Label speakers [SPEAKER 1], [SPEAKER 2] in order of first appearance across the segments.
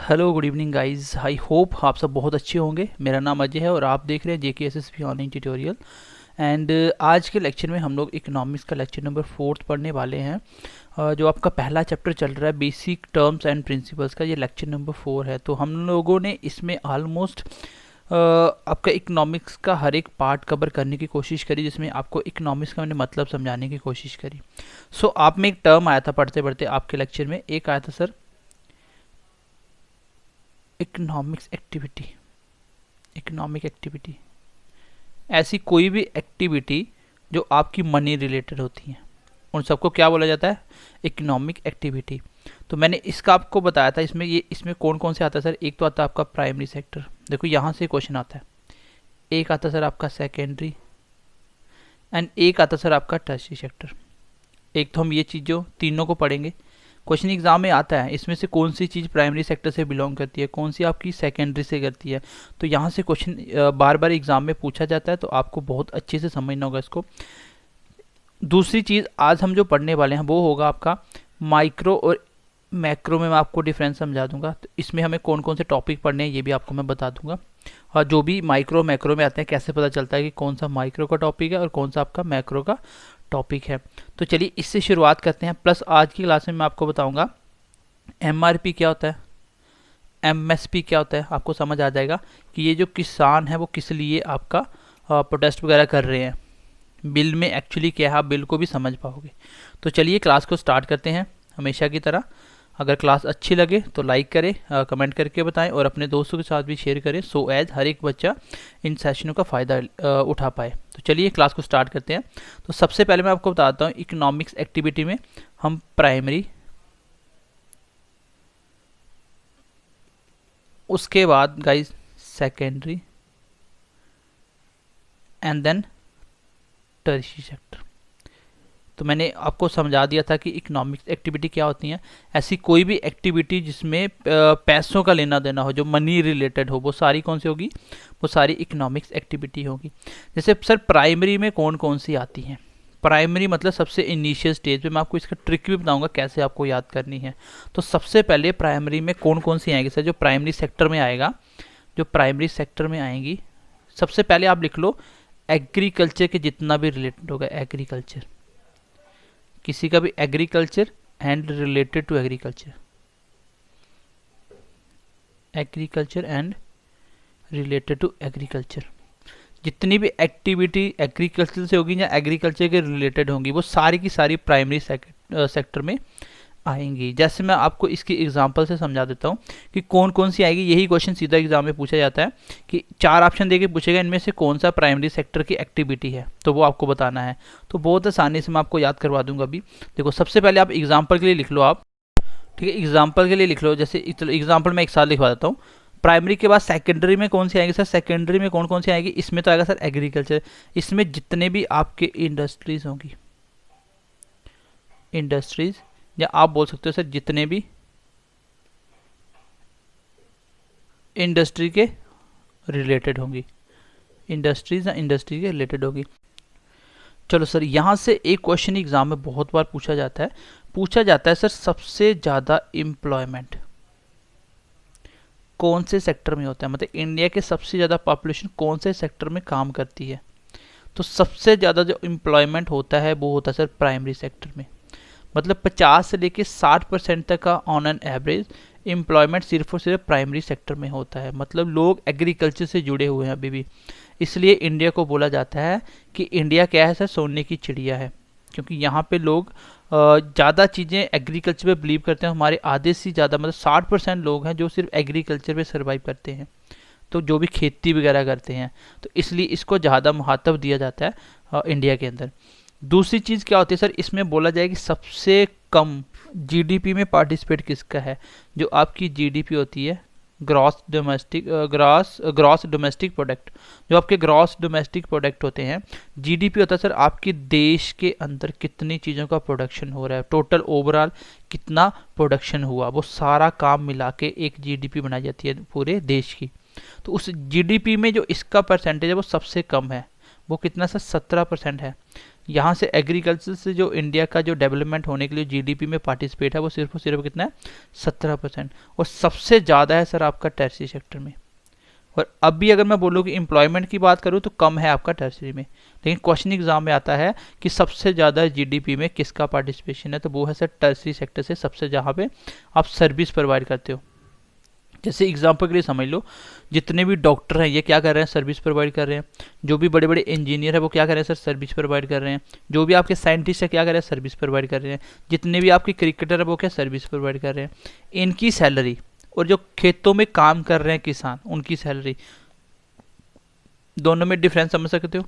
[SPEAKER 1] Hello good evening guys. I hope आप सब बहुत अच्छे होंगे। मेरा नाम अजय है और आप देख रहे हैं JKSSP ऑनलाइन ट्यूटोरियल। एंड आज के लेक्चर में हम लोग इकोनॉमिक्स का लेक्चर नंबर 4 पढ़ने वाले हैं। जो आपका पहला चैप्टर चल रहा है बेसिक टर्म्स एंड प्रिंसिपल्स का, ये लेक्चर नंबर 4 है। तो हम लोगों ने इसमें ऑलमोस्ट आपका इकोनॉमिक्स का हर एक पार्ट कवर करने की कोशिश करी, जिसमें आपको इकोनॉमिक्स का मैंने मतलब समझाने की कोशिश करी। सो आप में एक टर्म आया था पढ़ते पढ़ते आपके लेक्चर में, एक आया था sir economics activity. Economic activity ऐसी कोई भी एक्टिविटी जो आपकी मनी रिलेटेड होती है, उन सबको क्या बोला जाता है? Economic activity. तो मैंने इसका आपको बताया था, इसमें कौन कौन से आता है सर। एक तो आता है आपका प्राइमरी सेक्टर, देखो यहाँ से क्वेश्चन आता है। एक आता है सर आपका सेकेंडरी, एंड एक आता है सर आपका टर्शियरी सेक्टर। एक तो हम ये चीज़ों तीनों को पढ़ेंगे। क्वेश्चन एग्जाम में आता है इसमें से कौन सी चीज़ प्राइमरी सेक्टर से बिलोंग करती है, कौन सी आपकी सेकेंडरी से करती है। तो यहाँ से क्वेश्चन बार बार एग्जाम में पूछा जाता है, तो आपको बहुत अच्छे से समझना होगा इसको। दूसरी चीज़ आज हम जो पढ़ने वाले हैं वो होगा आपका माइक्रो और मैक्रो में मैं आपको डिफरेंस समझा दूंगा। तो इसमें हमें कौन कौन से टॉपिक पढ़ने हैं ये भी आपको मैं बता दूंगा। और जो भी माइक्रो मैक्रो में आते हैं, कैसे पता चलता है कि कौन सा माइक्रो का टॉपिक है और कौन सा आपका मैक्रो का टॉपिक है। तो चलिए इससे शुरुआत करते हैं। प्लस आज की क्लास में मैं आपको बताऊंगा MRP क्या होता है, MSP क्या होता है। आपको समझ आ जाएगा कि ये जो किसान है वो किस लिए आपका प्रोटेस्ट वगैरह कर रहे हैं, बिल में एक्चुअली क्या है, आप बिल को भी समझ पाओगे। तो चलिए क्लास को स्टार्ट करते हैं। हमेशा की तरह अगर क्लास अच्छी लगे तो लाइक करें, कमेंट करके बताएं और अपने दोस्तों के साथ भी शेयर करें, सो एज हर एक बच्चा इन सेशनों का फ़ायदा उठा पाए। तो चलिए क्लास को स्टार्ट करते हैं। तो सबसे पहले मैं आपको बताता हूँ इकोनॉमिक्स एक्टिविटी में हम प्राइमरी, उसके बाद guys secondary, and then tertiary sector. तो मैंने आपको समझा दिया था कि इकोनॉमिक्स एक्टिविटी क्या होती है। ऐसी कोई भी एक्टिविटी जिसमें पैसों का लेना देना हो, जो मनी रिलेटेड हो, वो सारी कौन सी होगी? वो सारी इकोनॉमिक्स एक्टिविटी होगी। जैसे सर प्राइमरी में कौन कौन सी आती हैं? प्राइमरी मतलब सबसे इनिशियल स्टेज पे। मैं आपको इसका ट्रिक भी बताऊंगा कैसे आपको याद करनी है। तो सबसे पहले प्राइमरी में कौन कौन सी आएगी सर? जो प्राइमरी सेक्टर में आएगा, जो प्राइमरी सेक्टर में आएंगी, सबसे पहले आप लिख लो एग्रीकल्चर के जितना भी रिलेटेड होगा। एग्रीकल्चर, किसी का भी agriculture and related to agriculture, agriculture and related to agriculture. जितनी भी एक्टिविटी एग्रीकल्चर से होगी या एग्रीकल्चर के रिलेटेड होंगी, वो सारी की सारी प्राइमरी सेक्टर में आएंगी। जैसे मैं आपको इसकी एग्जांपल से समझा देता हूँ कि कौन कौन सी आएगी। यही क्वेश्चन सीधा एग्जाम में पूछा जाता है कि 4 ऑप्शन देके पूछेगा, इनमें से कौन सा प्राइमरी सेक्टर की एक्टिविटी है, तो वो आपको बताना है। तो बहुत आसानी से मैं आपको याद करवा दूंगा अभी। देखो सबसे पहले आप एग्जाम्पल के लिए लिख लो आप, ठीक है, एग्जाम्पल के लिए लिख लो। जैसे एग्जाम्पल मैं एक साथ लिखवा देता हूँ। प्राइमरी के बाद सेकेंडरी में कौन सी आएगी सर? सेकेंडरी में कौन कौन सी आएगी? इसमें तो आएगा सर एग्रीकल्चर। इसमें जितने भी आपके इंडस्ट्रीज होंगी, इंडस्ट्रीज, या आप बोल सकते हो सर जितने भी इंडस्ट्री के रिलेटेड होंगी, इंडस्ट्रीज या इंडस्ट्री के रिलेटेड होगी। चलो सर, यहाँ से एक क्वेश्चन एग्जाम में बहुत बार पूछा जाता है सर सबसे ज़्यादा एम्प्लॉयमेंट कौन से सेक्टर में होता है? मतलब इंडिया के सबसे ज़्यादा पॉपुलेशन कौन से सेक्टर में काम करती है? तो सबसे ज़्यादा जो एम्प्लॉयमेंट होता है वो होता है सर प्राइमरी सेक्टर में। मतलब 50 से लेके 60% तक का ऑन एन एवरेज एम्प्लॉयमेंट सिर्फ और सिर्फ प्राइमरी सेक्टर में होता है। मतलब लोग एग्रीकल्चर से जुड़े हुए हैं अभी भी। इसलिए इंडिया को बोला जाता है कि इंडिया क्या है सर? सोने की चिड़िया है, क्योंकि यहाँ पे लोग ज़्यादा चीज़ें एग्रीकल्चर पे बिलीव करते हैं। हमारे आधे से ज़्यादा मतलब 60% लोग हैं जो सिर्फ एग्रीकल्चर पे सर्वाइव करते हैं, तो जो भी खेती वगैरह करते हैं, तो इसलिए इसको ज़्यादा महत्व दिया जाता है इंडिया के अंदर। दूसरी चीज़ क्या होती है सर? इसमें बोला जाए कि सबसे कम जीडीपी में पार्टिसिपेट किसका है? जो आपकी जीडीपी होती है, ग्रॉस डोमेस्टिक प्रोडक्ट, जो आपके ग्रॉस डोमेस्टिक प्रोडक्ट होते हैं, जीडीपी होता है सर आपके देश के अंदर कितनी चीज़ों का प्रोडक्शन हो रहा है, टोटल ओवरऑल कितना प्रोडक्शन हुआ, वो सारा काम मिला के एक जीडीपी बनाई जाती है पूरे देश की। तो उस जीडीपी में जो इसका परसेंटेज है वो सबसे कम है, वो कितना सर? 17% है। यहाँ से एग्रीकल्चर से जो इंडिया का जो डेवलपमेंट होने के लिए जीडीपी में पार्टिसिपेट है वो सिर्फ और सिर्फ कितना है, 17%। और सबसे ज़्यादा है सर आपका टर्शियरी सेक्टर में। और अब भी अगर मैं बोलूँ कि एम्प्लॉयमेंट की बात करूँ तो कम है आपका टर्शियरी में, लेकिन क्वेश्चन एग्जाम में आता है कि सबसे ज़्यादा जीडीपी में किसका पार्टिसिपेशन है, तो वो है सर टर्शियरी सेक्टर से, सबसे जहाँ पे आप सर्विस प्रोवाइड करते हो। जैसे एग्जाम्पल के लिए समझ लो, जितने भी डॉक्टर हैं ये क्या कर रहे हैं, सर्विस प्रोवाइड कर रहे हैं। जो भी बड़े बड़े इंजीनियर है वो क्या कर रहे हैं सर, सर्विस प्रोवाइड कर रहे हैं। जो भी आपके साइंटिस्ट है क्या कर रहे हैं, सर्विस प्रोवाइड कर रहे हैं। जितने भी आपके क्रिकेटर है वो क्या सर्विस प्रोवाइड कर रहे हैं। इनकी सैलरी और जो खेतों में काम कर रहे हैं किसान, उनकी सैलरी, दोनों में डिफरेंस समझ सकते हो,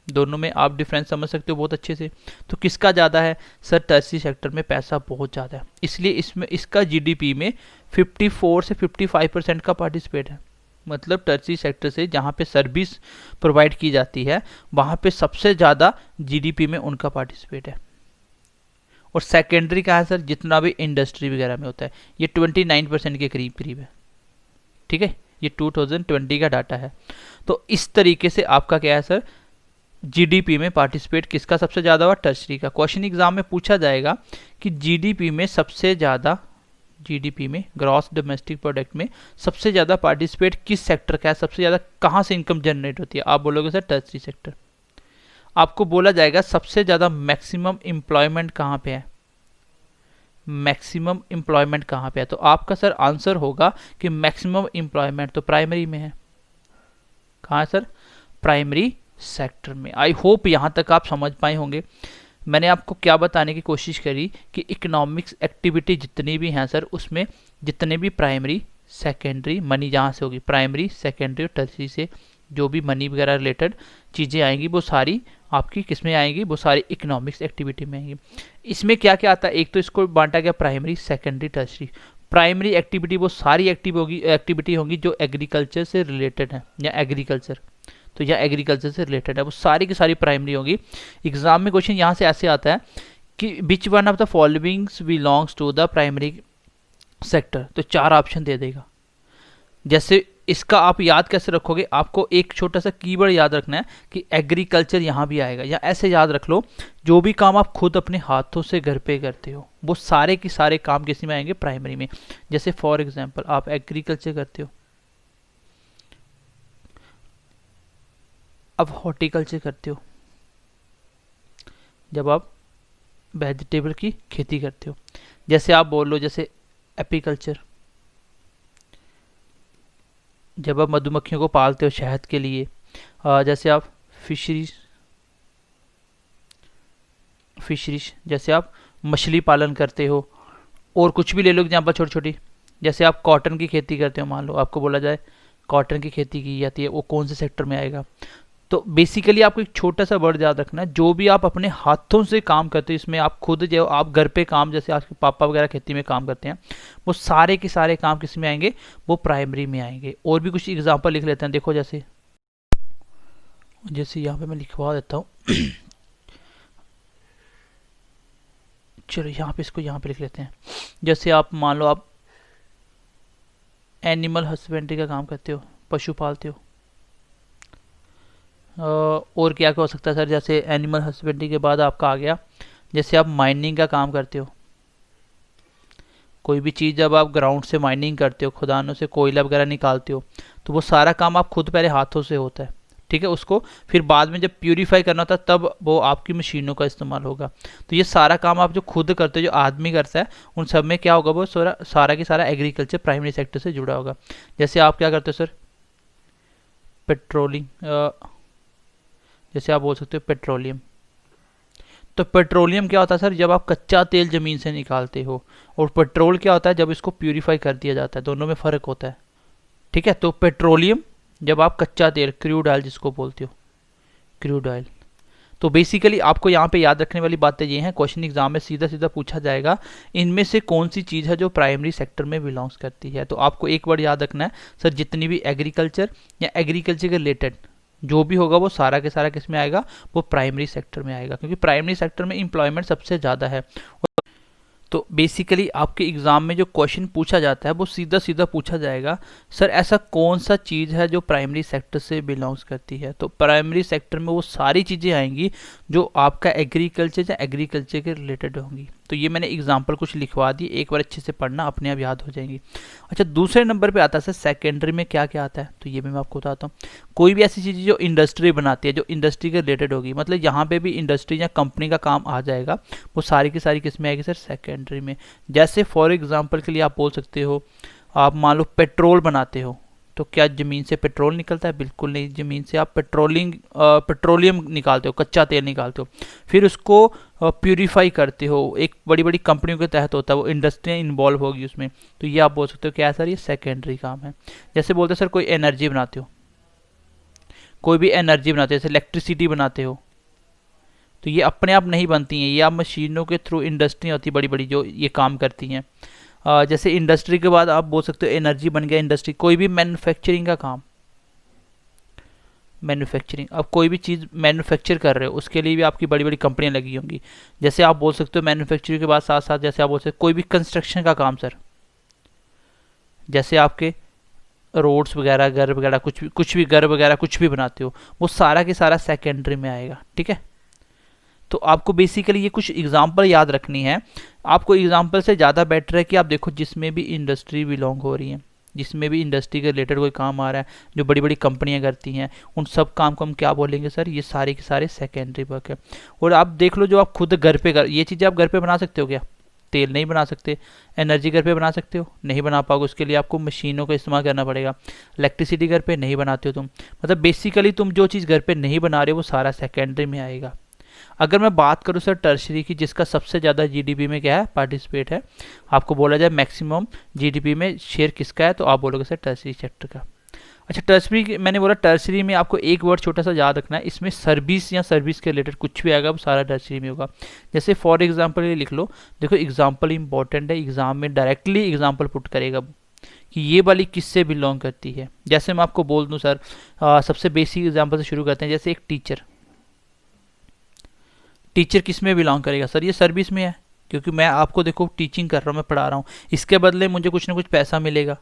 [SPEAKER 1] दोनों में आप डिफरेंस समझ सकते हो बहुत अच्छे से। तो किसका ज़्यादा है सर, टर्शियरी सेक्टर में पैसा बहुत ज़्यादा है, इसलिए इसमें इसका जीडीपी में 54 से 55% का पार्टिसिपेट है। मतलब टर्शियरी सेक्टर से जहाँ पे सर्विस प्रोवाइड की जाती है वहाँ पे सबसे ज़्यादा जीडीपी में उनका पार्टिसिपेट है। और सेकेंडरी का है सर, जितना भी इंडस्ट्री वगैरह में होता है, ये 29% के करीब करीब है। ठीक है, ये 2020 का डाटा है। तो इस तरीके से आपका क्या है सर, जीडीपी में पार्टिसिपेट किसका सबसे ज़्यादा हुआ, टर्शियरी का। क्वेश्चन एग्जाम में पूछा जाएगा कि जीडीपी में सबसे ज़्यादा, जीडीपी में ग्रॉस डोमेस्टिक प्रोडक्ट में सबसे ज़्यादा पार्टिसिपेट किस सेक्टर का है, सबसे ज़्यादा कहाँ से इनकम जनरेट होती है, आप बोलोगे सर टर्शियरी सेक्टर। आपको बोला जाएगा सबसे ज़्यादा मैक्सिमम एम्प्लॉयमेंट कहाँ पे है, मैक्सिमम एम्प्लॉयमेंट कहाँ पे है, तो आपका सर आंसर होगा कि मैक्सिमम एम्प्लॉयमेंट तो प्राइमरी में है। कहाँ है सर, प्राइमरी सेक्टर में। आई होप यहाँ तक आप समझ पाए होंगे। मैंने आपको क्या बताने की कोशिश करी कि इकोनॉमिक्स एक्टिविटी जितनी भी हैं सर, उसमें जितने भी प्राइमरी सेकेंडरी मनी जहाँ से होगी, प्राइमरी सेकेंडरी और टर्शियरी से जो भी मनी वगैरह रिलेटेड चीज़ें आएंगी वो सारी आपकी किस में आएंगी, वो सारी इकोनॉमिक्स एक्टिविटी में आएंगी। इसमें क्या क्या आता है, एक तो इसको बांटा गया primary secondary tertiary. Primary activity वो सारी एक्टिविटी होंगी जो एग्रीकल्चर से रिलेटेड है या एग्रीकल्चर, तो यह एग्रीकल्चर से रिलेटेड है, वो सारी की सारी प्राइमरी होगी। एग्जाम में क्वेश्चन यहाँ से ऐसे आता है कि which one of the followings belongs to the primary sector, तो 4 ऑप्शन दे देगा। जैसे इसका आप याद कैसे रखोगे, आपको एक छोटा सा कीवर्ड याद रखना है कि एग्रीकल्चर यहाँ भी आएगा, या ऐसे याद रख लो जो भी काम आप खुद अपने हाथों से घर पे करते हो वो सारे के सारे काम किस में आएंगे, प्राइमरी में। जैसे फॉर एग्जांपल आप एग्रीकल्चर करते हो, अब हॉर्टिकल्चर करते हो जब आप वेजिटेबल की खेती करते हो, जैसे आप बोल लो जैसे एपीकल्चर जब आप मधुमक्खियों को पालते हो शहद के लिए, जैसे आप फिशरीज जैसे आप मछली पालन करते हो, और कुछ भी ले लो एग्जाम्पल छोटी छोटी। जैसे आप कॉटन की खेती करते हो, मान लो आपको बोला जाए कॉटन की खेती की जाती है, वो कौन से सेक्टर में आएगा। तो बेसिकली आपको एक छोटा सा वर्ड याद रखना है, जो भी आप अपने हाथों से काम करते हो, इसमें आप खुद जो आप घर पे काम, जैसे आपके पापा वगैरह खेती में काम करते हैं, वो सारे के सारे काम किस में आएंगे, वो प्राइमरी में आएंगे। और भी कुछ एग्जांपल लिख लेते हैं, देखो जैसे यहाँ पे मैं लिखवा देता हूँ चलो यहाँ पे इसको यहाँ पे लिख लेते हैं। जैसे आप मान लो आप एनिमल हस्बेंड्री का काम करते हो, पशु पालते हो। और क्या क्या हो सकता है सर, जैसे एनिमल हस्बेंड्री के बाद आपका आ गया, जैसे आप माइनिंग का काम करते हो, कोई भी चीज़ जब आप ग्राउंड से माइनिंग करते हो, खदानों से कोयला वगैरह निकालते हो, तो वो सारा काम आप खुद पहले हाथों से होता है, ठीक है। उसको फिर बाद में जब प्यूरीफाई करना होता है तब वो आपकी मशीनों का इस्तेमाल होगा। तो ये सारा काम आप जो खुद करते हो, जो आदमी करता है, उन सब में क्या होगा, वो सारा की सारा एग्रीकल्चर प्राइमरी सेक्टर से जुड़ा होगा। जैसे आप क्या करते हो सर, पेट्रोलिंग, जैसे आप बोल सकते हो पेट्रोलियम। तो पेट्रोलियम क्या होता है सर, जब आप कच्चा तेल ज़मीन से निकालते हो, और पेट्रोल क्या होता है जब इसको प्यूरीफाई कर दिया जाता है, दोनों में फ़र्क होता है, ठीक है। तो पेट्रोलियम जब आप कच्चा तेल, क्रूड ऑयल जिसको बोलते हो, क्रूड ऑयल। तो बेसिकली आपको यहाँ पे याद रखने वाली बातें ये हैं, क्वेश्चन एग्जाम में सीधा सीधा पूछा जाएगा इनमें से कौन सी चीज़ है जो प्राइमरी सेक्टर में बिलोंग्स करती है। तो आपको एक वर्ड याद रखना है सर, जितनी भी एग्रीकल्चर या एग्रीकल्चर के रिलेटेड जो भी होगा वो सारा के सारा किस में आएगा, वो प्राइमरी सेक्टर में आएगा, क्योंकि प्राइमरी सेक्टर में एम्प्लॉयमेंट सबसे ज़्यादा है। तो बेसिकली आपके एग्ज़ाम में जो क्वेश्चन पूछा जाता है वो सीधा सीधा पूछा जाएगा, सर ऐसा कौन सा चीज़ है जो प्राइमरी सेक्टर से बिलोंग्स करती है। तो प्राइमरी सेक्टर में वो सारी चीज़ें आएंगी जो आपका एग्रीकल्चर या एग्रीकल्चर के रिलेटेड होंगी। तो ये मैंने एग्जांपल कुछ लिखवा दी, एक बार अच्छे से पढ़ना, अपने आप याद हो जाएंगी। अच्छा, दूसरे नंबर पे आता है सर सेकेंडरी में क्या क्या आता है, तो ये भी मैं आपको बताता हूँ। कोई भी ऐसी चीज़ जो इंडस्ट्री बनाती है, जो इंडस्ट्री के रिलेटेड होगी, मतलब यहाँ पे भी इंडस्ट्री या कंपनी का काम आ जाएगा, वो सारी की सारी किसमें आएगी सर, सेकेंडरी में। जैसे फॉर एग्जाम्पल के लिए आप बोल सकते हो, आप मान लो पेट्रोल बनाते हो, तो क्या ज़मीन से पेट्रोल निकलता है? बिल्कुल नहीं। ज़मीन से आप पेट्रोलियम निकालते हो, कच्चा तेल निकालते हो, फिर उसको प्यूरीफाई करते हो, एक बड़ी बड़ी कंपनियों के तहत होता है, वो इंडस्ट्रियाँ इन्वॉल्व होगी उसमें। तो ये आप बोल सकते हो क्या है सर, ये सेकेंडरी काम है। जैसे बोलते हैं सर कोई एनर्जी बनाते हो, कोई भी एनर्जी बनाते हो, जैसे इलेक्ट्रिसिटी बनाते हो, तो ये अपने आप नहीं बनती हैं, ये आप मशीनों के थ्रू, इंडस्ट्री होती है बड़ी बड़ी जो ये काम करती हैं। जैसे इंडस्ट्री के बाद आप बोल सकते हो एनर्जी बन गया इंडस्ट्री। कोई भी मैन्युफैक्चरिंग का काम, मैन्युफैक्चरिंग, अब कोई भी चीज़ मैन्युफैक्चर कर रहे हो उसके लिए भी आपकी बड़ी बड़ी कंपनियां लगी होंगी। जैसे आप बोल सकते हो मैन्युफैक्चरिंग के बाद साथ साथ, जैसे आप बोल सकते हो कोई भी कंस्ट्रक्शन का काम सर, जैसे आपके रोड्स वगैरह, घर वगैरह, कुछ भी घर वगैरह कुछ भी बनाते हो, वो सारा के सारा सेकेंडरी में आएगा। ठीक है, तो आपको बेसिकली ये कुछ एग्जांपल याद रखनी है। आपको एग्जांपल से ज़्यादा बेटर है कि आप देखो जिसमें भी इंडस्ट्री बिलोंग हो रही है, जिसमें भी इंडस्ट्री के रिलेटेड कोई काम आ रहा है, जो बड़ी बड़ी कंपनियां करती हैं, उन सब काम को हम क्या बोलेंगे सर, ये सारे के सारे सेकेंडरी वर्क है। और आप देख लो, जो आप खुद घर पे ये चीज़ें आप घर पे बना सकते हो क्या? तेल नहीं बना सकते। एनर्जी घर पे बना सकते हो? नहीं बना पाओगे, उसके लिए आपको मशीनों का इस्तेमाल करना पड़ेगा। इलेक्ट्रिसिटी घर पे नहीं बनाते हो तुम, मतलब बेसिकली तुम जो चीज़ घर पे नहीं बना रहे हो वो सारा सेकेंडरी में आएगा। अगर मैं बात करूं सर टर्शरी की, जिसका सबसे ज़्यादा जीडीपी में क्या है, पार्टिसिपेट है, आपको बोला जाए मैक्सिमम जीडीपी में शेयर किसका है, तो आप बोलोगे सर टर्शरी सेक्टर का। अच्छा, टर्शरी मैंने बोला, टर्शरी में आपको एक वर्ड छोटा सा याद रखना है, इसमें सर्विस या सर्विस के रिलेटेड कुछ भी आएगा वो सारा टर्शरी में होगा। जैसे फॉर एग्जाम्पल ये लिख लो, देखो एग्जाम्पल इंपॉर्टेंट है, एग्जाम में डायरेक्टली एग्जाम्पल पुट करेगा कि ये वाली किससे बिलोंग करती है। जैसे मैं आपको बोल दूं सर, सबसे बेसिक एग्जाम्पल से शुरू करते हैं। जैसे एक टीचर, टीचर किस में बिलोंग करेगा सर, ये सर्विस में है, क्योंकि मैं आपको देखो टीचिंग कर रहा हूँ, मैं पढ़ा रहा हूँ, इसके बदले मुझे कुछ ना कुछ पैसा मिलेगा।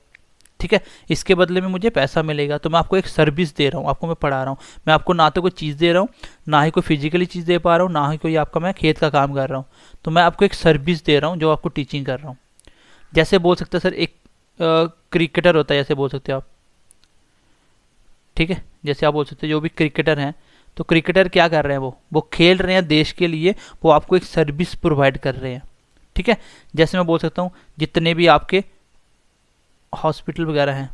[SPEAKER 1] ठीक है, इसके बदले में मुझे पैसा मिलेगा, तो मैं आपको एक सर्विस दे रहा हूँ, आपको मैं पढ़ा रहा हूँ। मैं आपको ना तो कोई चीज़ दे रहा हूँ, ना ही कोई फिजिकली चीज़ दे पा रहा हूँ, ना ही कोई आपका मैं खेत का काम कर रहा हूँ, तो मैं आपको एक सर्विस दे रहा हूँ जो आपको टीचिंग कर रहा हूँ। जैसे बोल सकते हैं सर एक क्रिकेटर होता है, जैसे बोल सकते हो आप। ठीक है, जैसे आप बोल सकते हो जो भी क्रिकेटर हैं, तो क्रिकेटर क्या कर रहे हैं, वो खेल रहे हैं देश के लिए, वो आपको एक सर्विस प्रोवाइड कर रहे हैं। ठीक है, जैसे मैं बोल सकता हूँ जितने भी आपके हॉस्पिटल वगैरह हैं,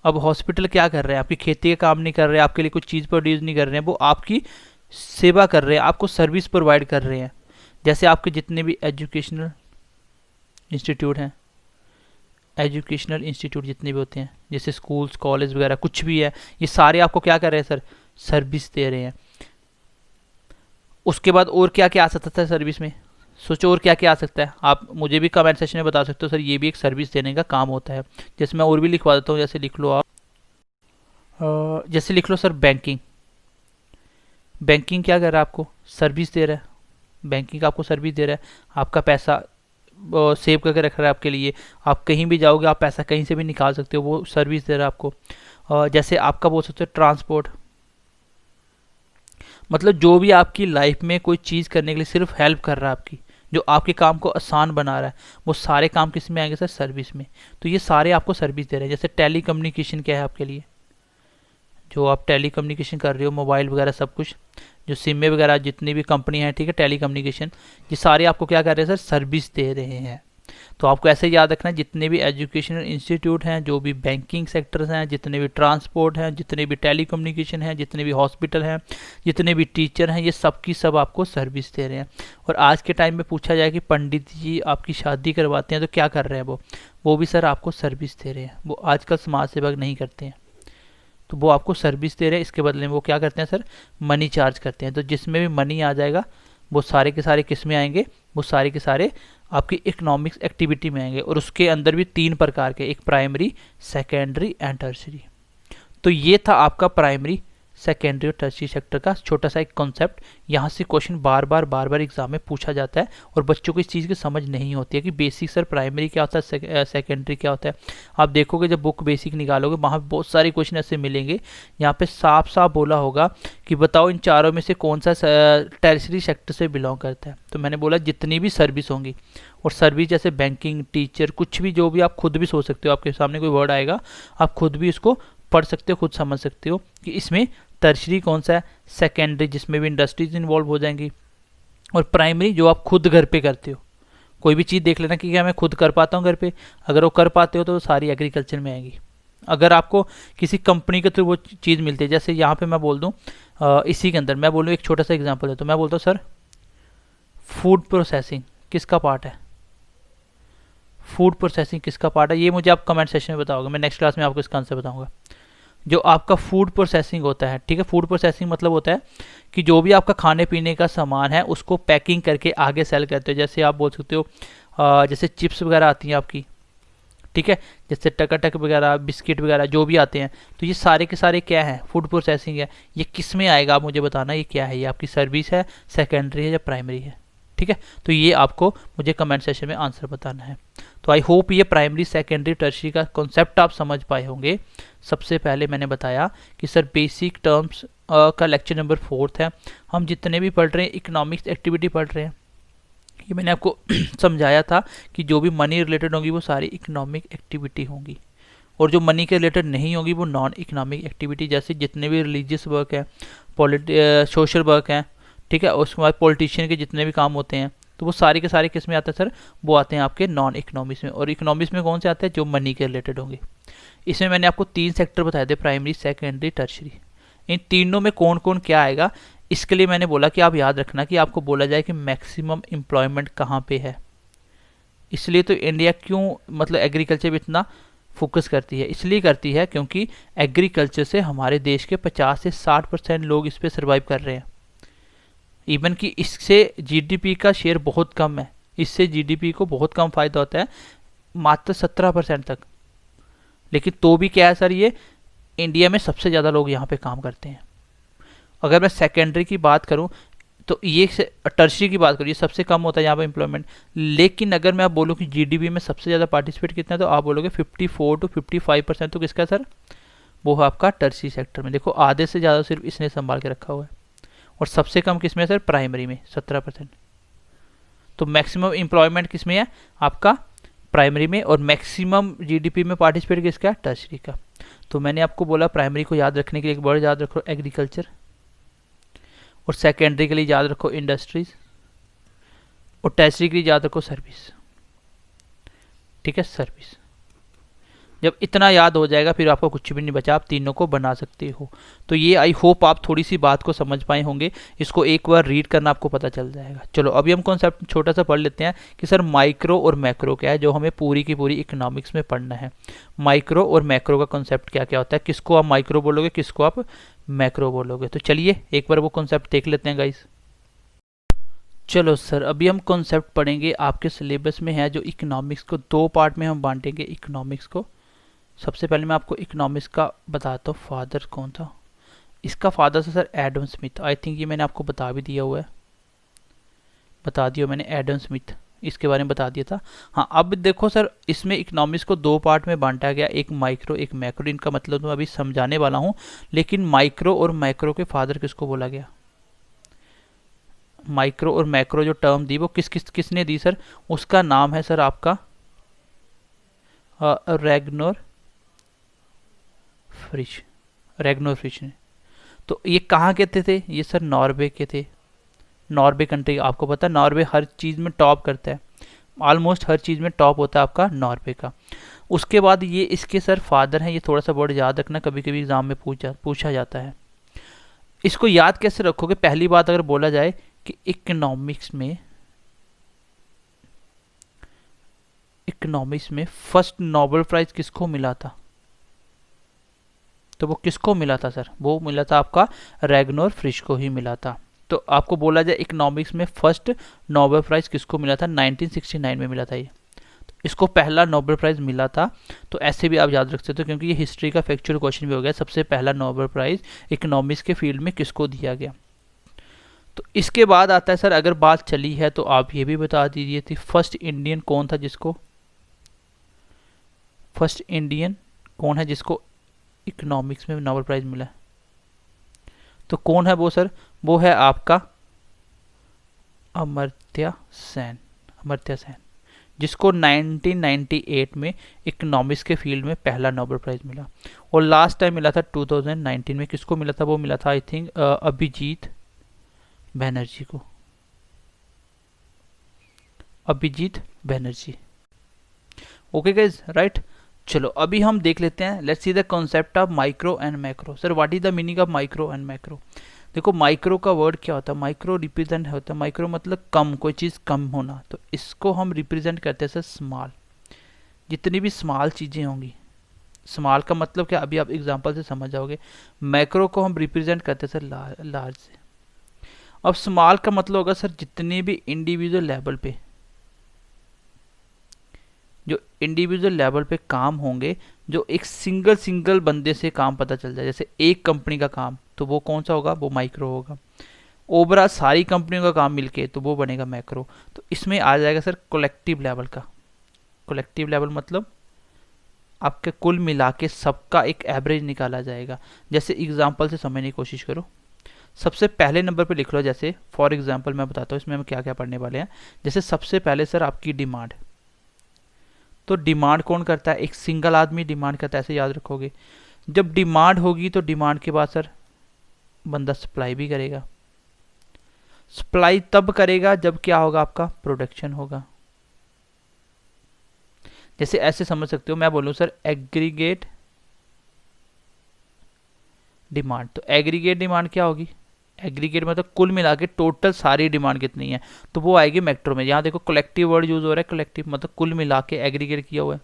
[SPEAKER 1] अब हॉस्पिटल क्या कर रहे हैं, आपकी खेती का काम नहीं कर रहे हैं, आपके लिए कुछ चीज़ प्रोड्यूस नहीं कर रहे हैं, वो आपकी सेवा कर रहे हैं, आपको सर्विस प्रोवाइड कर रहे हैं। जैसे आपके जितने भी एजुकेशनल इंस्टीट्यूट हैं, एजुकेशनल इंस्टीट्यूट जितने भी होते हैं, जैसे स्कूल्स, कॉलेज वगैरह कुछ भी है, ये सारे आपको क्या कर रहे हैं सर, सर्विस दे रहे हैं। उसके बाद और क्या क्या आ सकता है सर्विस में, सोचो और क्या क्या आ सकता है, आप मुझे भी कमेंट सेक्शन में बता सकते हो, सर ये भी एक सर्विस देने का काम होता है। जैसे मैं और भी लिखवा देता हूँ, जैसे लिख लो आप, जैसे लिख लो सर बैंकिंग। बैंकिंग क्या कर रहा है, आपको सर्विस दे रहा है, बैंकिंग आपको सर्विस दे रहा है, आपका पैसा सेव करके रख रहा है आपके लिए, आप कहीं भी जाओगे आप पैसा कहीं से भी निकाल सकते हो, वो सर्विस दे रहा है आपको। जैसे आपका बोल सकते हो ट्रांसपोर्ट, मतलब जो भी आपकी लाइफ में कोई चीज़ करने के लिए सिर्फ हेल्प कर रहा है आपकी, जो आपके काम को आसान बना रहा है, वो सारे काम किस में आएंगे सर, सर्विस में। तो ये सारे आपको सर्विस दे रहे हैं। जैसे टेली कम्युनिकेशन क्या है आपके लिए, जो आप टेली कम्युनिकेशन कर रहे हो, मोबाइल वगैरह सब कुछ, जो सिम वगैरह जितनी भी कंपनी हैं, ठीक है, टेली कम्युनिकेशन, ये सारे आपको क्या कर रहे हैं सर, सर्विस दे रहे हैं। तो आपको ऐसे याद रखना है, जितने भी एजुकेशनल इंस्टीट्यूट हैं, जो भी बैंकिंग सेक्टर्स हैं, जितने भी ट्रांसपोर्ट हैं, जितने भी टेली कम्युनिकेशन हैं, जितने भी हॉस्पिटल हैं, जितने भी टीचर हैं, ये सब की सब आपको सर्विस दे रहे हैं। और आज के टाइम में पूछा जाए कि पंडित जी आपकी शादी करवाते हैं तो क्या कर रहे हैं, वो भी सर आपको सर्विस दे रहे हैं। वो आजकल समाज सेवक नहीं करते हैं, तो वो आपको सर्विस दे रहे हैं, इसके बदले में वो क्या करते हैं सर, मनी चार्ज करते हैं। तो जिसमें भी मनी आ जाएगा वो सारे के सारे किस में आएंगे, वो सारे के सारे आपकी इकोनॉमिक्स एक्टिविटी में आएंगे। और उसके अंदर भी 3 प्रकार के, एक प्राइमरी, सेकेंडरी एंड टर्शरी। तो ये था आपका प्राइमरी सेकेंडरी और टर्शियरी सेक्टर का छोटा सा एक कॉन्सेप्ट। यहाँ से क्वेश्चन बार बार एग्जाम में पूछा जाता है और बच्चों को इस चीज़ की समझ नहीं होती है कि बेसिक सर प्राइमरी क्या होता है, सेकेंडरी क्या होता है। आप देखोगे जब बुक बेसिक निकालोगे वहाँ बहुत सारे क्वेश्चन ऐसे मिलेंगे, यहाँ पे साफ साफ बोला होगा कि बताओ इन चारों में से कौन सा टर्शियरी सेक्टर से बिलोंग करता है। तो मैंने बोला जितनी भी सर्विस होंगी, और सर्विस जैसे बैंकिंग, टीचर, कुछ भी जो भी आप खुद भी सोच सकते हो, आपके सामने कोई वर्ड आएगा आप खुद भी इसको पढ़ सकते हो, खुद समझ सकते हो कि इसमें टर्शियरी कौन सा है, सेकेंडरी जिसमें भी इंडस्ट्रीज इन्वॉल्व हो जाएंगी, और प्राइमरी जो आप खुद घर पे करते हो। कोई भी चीज़ देख लेना कि क्या मैं खुद कर पाता हूँ घर पे, अगर वो कर पाते हो तो सारी एग्रीकल्चर में आएगी। अगर आपको किसी कंपनी के थ्रू वो चीज़ मिलती है, जैसे यहाँ पे मैं बोल दूँ इसी के अंदर मैं बोलूँ एक छोटा सा एग्जांपल है, तो मैं बोलता हूँ सर फूड प्रोसेसिंग किसका पार्ट है, फूड प्रोसेसिंग किसका पार्ट है, ये मुझे आप कमेंट सेक्शन में बताओगे, मैं नेक्स्ट क्लास में आपको इसका आंसर बताऊंगा। जो आपका फूड प्रोसेसिंग होता है, ठीक है, फूड प्रोसेसिंग मतलब होता है कि जो भी आपका खाने पीने का सामान है उसको पैकिंग करके आगे सेल करते हो। जैसे आप बोल सकते हो जैसे चिप्स वगैरह आती हैं आपकी, ठीक है, जैसे टकाटक वगैरह, बिस्किट वगैरह जो भी आते हैं, तो ये सारे के सारे क्या है, फूड प्रोसेसिंग है। ये किस में आएगा आप मुझे बताना, ये क्या है, ये आपकी सर्विस है, सेकेंडरी है या प्राइमरी है, ठीक है। तो ये आपको मुझे कमेंट सेक्शन में आंसर बताना है। तो आई होप ये प्राइमरी, सेकेंडरी, टर्शियरी का कॉन्सेप्ट आप समझ पाए होंगे। सबसे पहले मैंने बताया कि सर बेसिक टर्म्स का लेक्चर नंबर 4 है। हम जितने भी पढ़ रहे हैं इकोनॉमिक्स एक्टिविटी पढ़ रहे हैं, ये मैंने आपको समझाया था कि जो भी मनी रिलेटेड होंगी वो सारी इकोनॉमिक एक्टिविटी होंगी, और जो मनी के रिलेटेड नहीं होगी वो नॉन इकोनॉमिक एक्टिविटी, जैसे जितने भी रिलीजियस वर्क है, सोशल वर्क है, ठीक है, उसके बाद पॉलिटिशियन के जितने भी काम होते हैं, तो वो सारे के सारे किस में आते हैं सर, वो आते हैं आपके नॉन इकोनॉमिक्स में। और इकोनॉमिक्स में कौन से आते हैं, जो मनी के रिलेटेड होंगे। इसमें मैंने आपको 3 सेक्टर बताए थे, प्राइमरी, सेकेंडरी, टर्शियरी। इन तीनों में कौन कौन क्या आएगा, इसके लिए मैंने बोला कि आप याद रखना कि आपको बोला जाए कि मैक्सिमम एम्प्लॉयमेंट कहाँ पे है। इसलिए तो इंडिया क्यों मतलब एग्रीकल्चर पे इतना फोकस करती है, इसलिए करती है क्योंकि एग्रीकल्चर से हमारे देश के 50 से 60% लोग इस पर सर्वाइव कर रहे हैं। इवन कि इससे जीडीपी का शेयर बहुत कम है, इससे जीडीपी को बहुत कम फायदा होता है, मात्र 17% तक। लेकिन तो भी क्या है सर, ये इंडिया में सबसे ज़्यादा लोग यहाँ पे काम करते हैं। अगर मैं सेकेंडरी की बात करूँ तो ये टर्शियरी की बात करूँ, ये सबसे कम होता है यहाँ पे एम्प्लॉयमेंट। लेकिन अगर मैं आप बोलूँ कि जीडीपी में सबसे ज़्यादा पार्टिसिपेट कितना है, तो आप बोलोगे 54 to 55% तो किसका सर, वो है आपका टर्शियरी सेक्टर में। देखो आधे से ज़्यादा सिर्फ इसने संभाल के रखा हुआ है, और सबसे कम किस में सर, प्राइमरी में 17%। तो मैक्सिमम एम्प्लॉयमेंट किस में है आपका, प्राइमरी में, और मैक्सिमम जीडीपी में पार्टिसिपेट किसका है, टर्शियरी का। तो मैंने आपको बोला प्राइमरी को याद रखने के लिए एक वर्ड याद रखो, एग्रीकल्चर, और सेकेंडरी के लिए याद रखो इंडस्ट्रीज, और टर्शियरी के लिए याद रखो सर्विस, ठीक है, सर्विस। जब इतना याद हो जाएगा फिर आपको कुछ भी नहीं बचा, आप तीनों को बना सकते हो। तो ये आई होप आप थोड़ी सी बात को समझ पाए होंगे, इसको एक बार रीड करना आपको पता चल जाएगा। चलो अभी हम कॉन्सेप्ट छोटा सा पढ़ लेते हैं कि सर माइक्रो और मैक्रो क्या है, जो हमें पूरी की पूरी इकोनॉमिक्स में पढ़ना है। माइक्रो और मैक्रो का कॉन्सेप्ट क्या क्या होता है, किसको आप माइक्रो बोलोगे, किसको आप मैक्रो बोलोगे। तो चलिए एक बार वो कॉन्सेप्ट देख लेते हैं गाइस। चलो सर अभी हम कॉन्सेप्ट पढ़ेंगे, आपके सिलेबस में है जो इकोनॉमिक्स को 2 पार्ट में हम बांटेंगे इकोनॉमिक्स को। सबसे पहले मैं आपको इकोनॉमिक्स का बताता हूँ, फादर कौन था। इसका फादर था sir Adam Smith. I think ये मैंने आपको बता भी दिया हुआ है, बता दिया मैंने, एडम स्मिथ इसके बारे में बता दिया था। हाँ अब देखो सर, इसमें इकोनॉमिक्स को 2 पार्ट में बांटा गया, एक माइक्रो एक मैक्रो। इनका मतलब तो मैं अभी समझाने वाला हूँ, लेकिन माइक्रो और मैक्रो के फादर किसको बोला गया, माइक्रो और मैक्रो जो टर्म दी वो किसने दी सर, उसका नाम है सर आपका रैग्नर फ्रिश, रैग्नर फ्रिश ने। तो ये कहाँ के थे ये सर, नॉर्वे के थे। नॉर्वे कंट्री, आपको पता है नॉर्वे हर चीज़ में टॉप करता है, ऑलमोस्ट हर चीज़ में टॉप होता है आपका नॉर्वे का। उसके बाद ये इसके सर फादर हैं, ये थोड़ा सा वर्ड याद रखना, कभी कभी एग्जाम में पूछा जाता है। इसको याद कैसे रखोगे, पहली बात अगर बोला जाए कि इकोनॉमिक्स में फर्स्ट नोबेल प्राइज किसको मिला था, तो वो किसको मिला था सर, वो मिला था आपका रैग्नर फ्रिश को ही मिला था। तो आपको बोला जाए इकोनॉमिक्स में फर्स्ट नोबेल प्राइज किसको मिला था, 1969 में मिला था ये। तो इसको पहला नोबेल प्राइज़ मिला था। तो ऐसे भी आप याद रख सकते हो, क्योंकि ये हिस्ट्री का फैक्चुअल क्वेश्चन भी हो गया, सबसे पहला नोबेल प्राइज़ इकोनॉमिक्स के फील्ड में किसको दिया गया। तो इसके बाद आता है सर, अगर बात चली है तो आप ये भी बता दीजिए थी फर्स्ट इंडियन कौन था जिसको, फर्स्ट इंडियन कौन है जिसको इकोनॉमिक्स में नोबेल प्राइज़ मिला है। तो कौन है वो सर, वो है आपका अमर्त्य सेन, अमर्त्य सेन, जिसको 1998 में इकोनॉमिक्स के फील्ड में पहला नोबेल प्राइज़ मिला। और लास्ट टाइम मिला था 2019 में, किसको मिला था, वो मिला था आई थिंक अभिजीत बैनर्जी को, Abhijit Banerjee. Okay guys, right. चलो अभी हम देख लेते हैं, let's see the concept of micro and macro. Sir what is the meaning of micro and macro. देखो माइक्रो का वर्ड क्या होता है, माइक्रो रिप्रेजेंट होता है, माइक्रो मतलब कम, कोई चीज़ कम होना, तो इसको हम रिप्रेजेंट करते हैं सर स्मॉल। जितनी भी स्मॉल चीज़ें होंगी, स्मॉल का मतलब क्या, अभी आप एग्जांपल से समझ जाओगे। मैक्रो को हम रिप्रेजेंट करते हैं सर लार्ज से। अब स्मॉल का मतलब होगा सर जितने भी इंडिविजुअल लेवल पे, जो इंडिविजुअल लेवल पे काम होंगे, जो एक सिंगल बंदे से काम पता चल जाए, जैसे एक कंपनी का काम, तो वो कौन सा होगा, वो माइक्रो होगा। ओवरऑल सारी कंपनियों का काम मिलके तो वो बनेगा मैक्रो। तो इसमें आ जाएगा सर कलेक्टिव लेवल का। कलेक्टिव लेवल मतलब आपके कुल मिला के सबका एक एवरेज निकाला जाएगा। जैसे एग्जांपल से समझने की कोशिश करो, सबसे पहले नंबर पे लिख लो, जैसे फॉर एग्जांपल मैं बताता हूँ इसमें हम क्या क्या पढ़ने वाले हैं। जैसे सबसे पहले सर आपकी डिमांड, तो डिमांड कौन करता है, एक सिंगल आदमी डिमांड करता है, ऐसे याद रखोगे। जब डिमांड होगी तो डिमांड के बाद सर बंदा सप्लाई भी करेगा। सप्लाई तब करेगा जब क्या होगा, आपका प्रोडक्शन होगा। जैसे ऐसे समझ सकते हो, मैं बोलूं सर एग्रीगेट डिमांड, तो एग्रीगेट डिमांड क्या होगी, एग्रीगेट मतलब कुल मिला के टोटल सारी डिमांड कितनी है, तो वो आएगी मैक्रो में। यहाँ देखो कलेक्टिव वर्ड यूज हो रहा है, कलेक्टिव मतलब कुल मिला के एग्रीगेट किया हुआ है,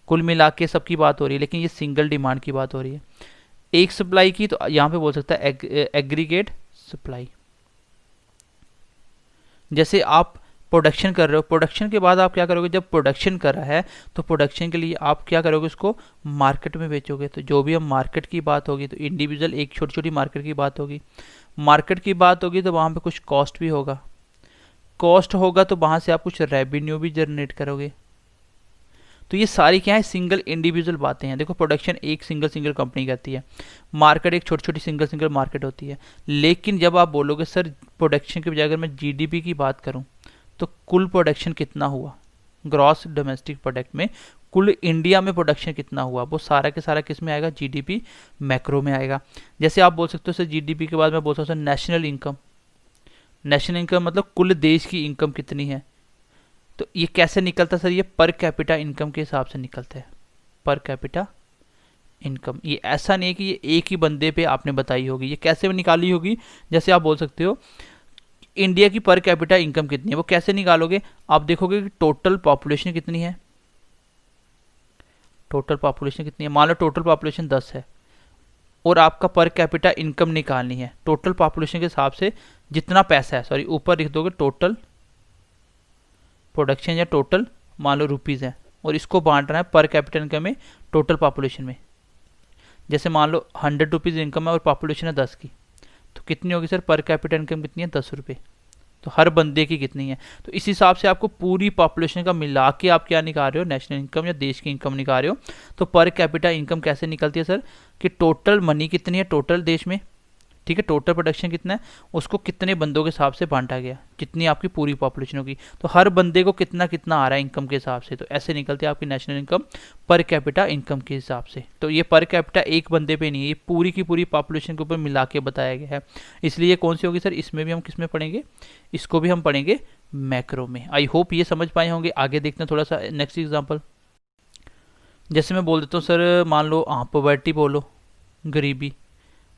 [SPEAKER 1] कुल मिला के सबकी बात हो रही है, लेकिन ये सिंगल डिमांड की बात हो रही है। एक सप्लाई की, तो यहाँ पे बोल सकता है एग्रीगेट सप्लाई। जैसे आप प्रोडक्शन कर रहे हो, प्रोडक्शन के बाद आप क्या करोगे, जब प्रोडक्शन कर रहा है तो प्रोडक्शन के लिए आप क्या करोगे, उसको मार्केट में बेचोगे। तो जो भी हम मार्केट की बात होगी, तो इंडिविजुअल एक छोटी छोटी मार्केट की बात होगी, मार्केट की बात होगी, तो वहाँ पे कुछ कॉस्ट भी होगा, कॉस्ट होगा तो वहाँ से आप कुछ रेवेन्यू भी जनरेट करोगे। तो ये सारी क्या है, सिंगल इंडिविजुअल बातें हैं। देखो प्रोडक्शन एक सिंगल कंपनी करती है, मार्केट एक छोटी छोटी सिंगल मार्केट होती है। लेकिन जब आप बोलोगे सर प्रोडक्शन के बजाय अगर मैं जीडीपी की बात करूं, तो कुल प्रोडक्शन कितना हुआ, ग्रॉस डोमेस्टिक प्रोडक्ट में कुल इंडिया में प्रोडक्शन कितना हुआ, वो सारा के सारा किस में आएगा, जीडीपी मैक्रो में आएगा। जैसे आप बोल सकते हो सर जीडीपी के बाद मैं बोलता हूँ sir national income. National income मतलब कुल देश की इनकम कितनी है। तो ये कैसे निकलता है सर, ये पर कैपिटा इनकम के हिसाब से निकलता है, पर कैपिटा इनकम। ये ऐसा नहीं है कि ये एक ही बंदे पे आपने बताई होगी, ये कैसे निकाली होगी। जैसे आप बोल सकते हो इंडिया की पर कैपिटा इनकम कितनी है, वो कैसे निकालोगे, आप देखोगे कि टोटल पॉपुलेशन कितनी है, टोटल पॉपुलेशन कितनी है, मान लो टोटल पॉपुलेशन 10 है और आपका पर कैपिटा इनकम निकालनी है टोटल पॉपुलेशन के हिसाब से जितना पैसा है, सॉरी ऊपर लिख दोगे टोटल प्रोडक्शन या टोटल मान लो रुपीज़ है, और इसको बांटना है पर कैपिटल इनकम में टोटल पॉपुलेशन में। जैसे मान लो 100 रुपीज़ इनकम है और पॉपुलेशन है 10 की, तो कितनी होगी सर, पर कैपिटल इनकम कितनी है, 10 रुपये। तो हर बंदे की कितनी है, तो इस हिसाब से आपको पूरी पॉपुलेशन का मिला के आप क्या निकाल रहे हो, नेशनल इनकम या देश की इनकम निकाल रहे हो। तो पर कैपिटा इनकम कैसे निकलती है सर, कि टोटल मनी कितनी है टोटल देश में, ठीक है, टोटल प्रोडक्शन कितना है, उसको कितने बंदों के हिसाब से बांटा गया, जितनी आपकी पूरी पॉपुलेशन होगी, तो हर बंदे को कितना कितना आ रहा है इनकम के हिसाब से। तो ऐसे निकलती है आपकी national income per capita income के हिसाब से। तो ये पर कैपिटा एक बंदे पे नहीं है, ये पूरी की पूरी पॉपुलेशन के ऊपर मिला के बताया गया है। इसलिए कौन सी होगी सर, इसमें भी हम किस में पढ़ेंगे, इसको भी हम पढ़ेंगे मैक्रो में। आई होप ये समझ पाए होंगे। आगे देखते हैं थोड़ा सा नेक्स्ट एग्जाम्पल। जैसे मैं बोल देता हूँ सर, मान लो पॉवर्टी बोलो, गरीबी।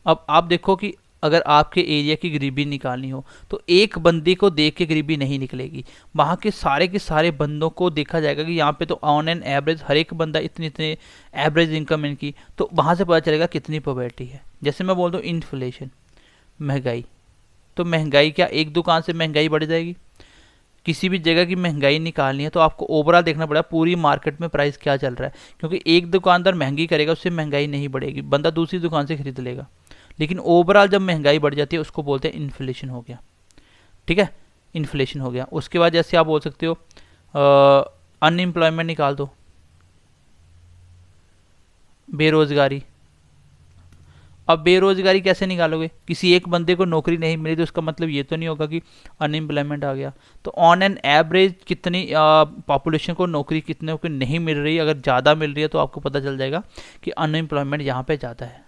[SPEAKER 1] अब आप देखो कि अगर आपके एरिया की गरीबी निकालनी हो तो एक बंदे को देख के गरीबी नहीं निकलेगी, वहाँ के सारे बंदों को देखा जाएगा कि यहाँ पे तो ऑन एन एवरेज हर एक बंदा इतने इतने एवरेज इनकम इनकी, तो वहाँ से पता चलेगा कितनी पॉवर्टी है। जैसे मैं बोल दूँ इन्फ्लेशन, महंगाई, तो महंगाई क्या एक दुकान से महंगाई बढ़ जाएगी, किसी भी जगह की महंगाई निकालनी है तो आपको ओवरऑल देखना पड़ेगा पूरी मार्केट में प्राइस क्या चल रहा है, क्योंकि एक दुकानदार महंगी करेगा उससे महंगाई नहीं बढ़ेगी, बंदा दूसरी दुकान से खरीद लेगा। लेकिन ओवरऑल जब महंगाई बढ़ जाती है उसको बोलते हैं इन्फ्लेशन हो गया। ठीक है, इन्फ्लेशन हो गया। उसके बाद जैसे आप बोल सकते हो अनएम्प्लॉयमेंट निकाल दो, बेरोजगारी। अब बेरोजगारी कैसे निकालोगे? किसी एक बंदे को नौकरी नहीं मिली तो उसका मतलब ये तो नहीं होगा कि अनएम्प्लॉयमेंट आ गया। तो ऑन एन एवरेज कितनी पॉपुलेशन को नौकरी कितने को नहीं मिल रही है, अगर ज़्यादा मिल रही है तो आपको पता चल जाएगा कि अनएम्प्लॉयमेंट यहाँ पे ज़्यादा है।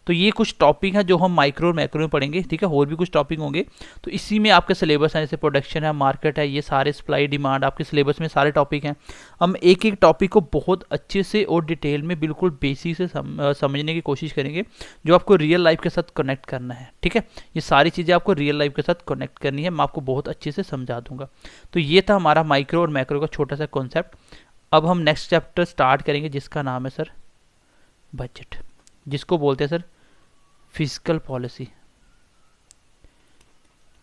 [SPEAKER 1] तो ये कुछ टॉपिक हैं जो हम माइक्रो और मैक्रो में पढ़ेंगे। ठीक है, और भी कुछ टॉपिक होंगे तो इसी में आपके सिलेबस है, जैसे प्रोडक्शन है, मार्केट है, ये सारे सप्लाई डिमांड आपके सिलेबस में सारे टॉपिक हैं। हम एक एक टॉपिक को बहुत अच्छे से और डिटेल में बिल्कुल बेसिक से समझने की कोशिश करेंगे, जो आपको रियल लाइफ के साथ कनेक्ट करना है। ठीक है, ये सारी चीज़ें आपको रियल लाइफ के साथ कनेक्ट करनी है, मैं आपको बहुत अच्छे से समझा दूंगा। तो ये था हमारा माइक्रो और मैक्रो का छोटा सा कॉन्सेप्ट। अब हम नेक्स्ट चैप्टर स्टार्ट करेंगे जिसका नाम है सर बजट, जिसको बोलते हैं सर फिजिकल पॉलिसी।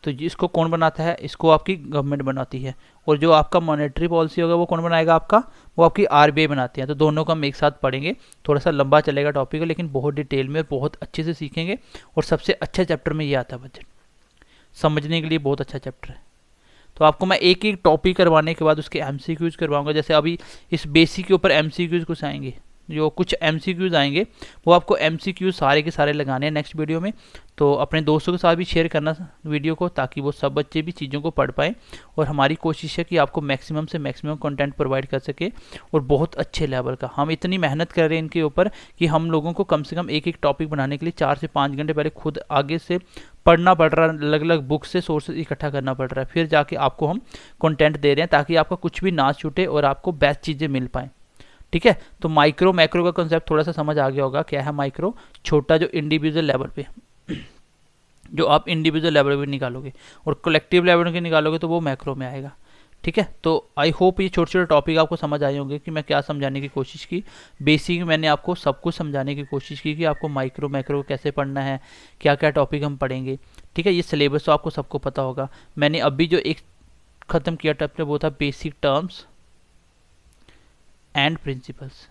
[SPEAKER 1] तो इसको कौन बनाता है? इसको आपकी गवर्नमेंट बनाती है। और जो आपका मॉनेटरी पॉलिसी होगा वो कौन बनाएगा आपका? वो आपकी आरबीआई बनाती है। तो दोनों को हम एक साथ पढ़ेंगे, थोड़ा सा लंबा चलेगा टॉपिक, लेकिन बहुत डिटेल में और बहुत अच्छे से सीखेंगे। और सबसे अच्छा चैप्टर में ये आता है बजट, समझने के लिए बहुत अच्छा चैप्टर है। तो आपको मैं एक एक टॉपिक करवाने के बाद उसके एमसीक्यूज करवाऊंगा। जैसे अभी इस बेसिक के ऊपर एमसीक्यूज कुछ आएंगे, जो कुछ एमसीक्यूज आएंगे वो आपको एमसीक्यूज सारे के सारे लगाने हैं नेक्स्ट वीडियो में। तो अपने दोस्तों के साथ भी शेयर करना वीडियो को, ताकि वो सब बच्चे भी चीज़ों को पढ़ पाएँ। और हमारी कोशिश है कि आपको मैक्सिमम से मैक्सिमम कंटेंट प्रोवाइड कर सके, और बहुत अच्छे लेवल का। हम इतनी मेहनत कर रहे हैं इनके ऊपर कि हम लोगों को कम से कम एक एक टॉपिक बनाने के लिए 4 से 5 घंटे पहले खुद आगे से पढ़ना पड़ रहा है, अलग अलग बुक से सोर्सेज इकट्ठा करना पड़ रहा है, फिर जाके आपको हम कंटेंट दे रहे हैं, ताकि आपका कुछ भी ना छूटे और आपको बेस्ट चीज़ें मिल पाएँ। ठीक है, तो माइक्रो मैक्रो का कॉन्सेप्ट थोड़ा सा समझ आ गया होगा। क्या है माइक्रो? छोटा, जो इंडिविजुअल लेवल पे जो आप इंडिविजुअल लेवल पे निकालोगे, और कलेक्टिव लेवल के निकालोगे तो वो मैक्रो में आएगा। ठीक है, तो आई होप ये छोटे छोटे टॉपिक आपको समझ आए होंगे कि मैं क्या समझाने की कोशिश की। बेसिक मैंने आपको सब कुछ समझाने की कोशिश की कि आपको माइक्रो मैक्रो कैसे पढ़ना है, क्या क्या टॉपिक हम पढ़ेंगे। ठीक है, ये सिलेबस तो आपको सबको पता होगा। मैंने अभी जो एक ख़त्म किया टॉपिक वो था बेसिक टर्म्स एंड प्रिंसिपल्स।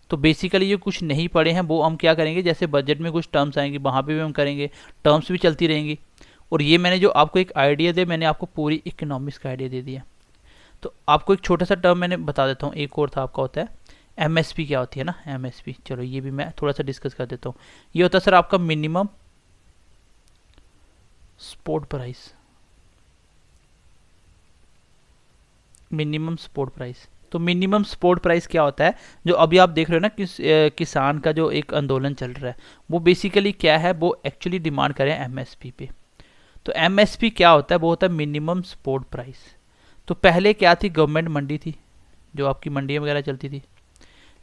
[SPEAKER 1] तो बेसिकली ये कुछ नहीं पढ़े हैं वो हम क्या करेंगे, जैसे बजट में कुछ टर्म्स आएंगे वहाँ पे भी हम करेंगे, टर्म्स भी चलती रहेंगी। और ये मैंने जो आपको एक आइडिया दे, मैंने आपको पूरी इकोनॉमिक्स का आइडिया दे दिया। तो आपको एक छोटा सा टर्म मैंने बता देता हूँ, एक और था आपका, होता है एमएसपी। क्या होती है ना एमएसपी? चलो ये भी मैं थोड़ा सा डिस्कस कर देता हूँ। ये होता है सर आपका minimum support price, minimum support price. तो मिनिमम सपोर्ट प्राइस क्या होता है? जो अभी आप देख रहे हो ना किसान का जो एक आंदोलन चल रहा है, वो बेसिकली क्या है, वो एक्चुअली डिमांड करें एमएसपी पे। तो एमएसपी क्या होता है? वो होता है मिनिमम सपोर्ट प्राइस। तो पहले क्या थी? गवर्नमेंट मंडी थी, जो आपकी मंडी वगैरह चलती थी।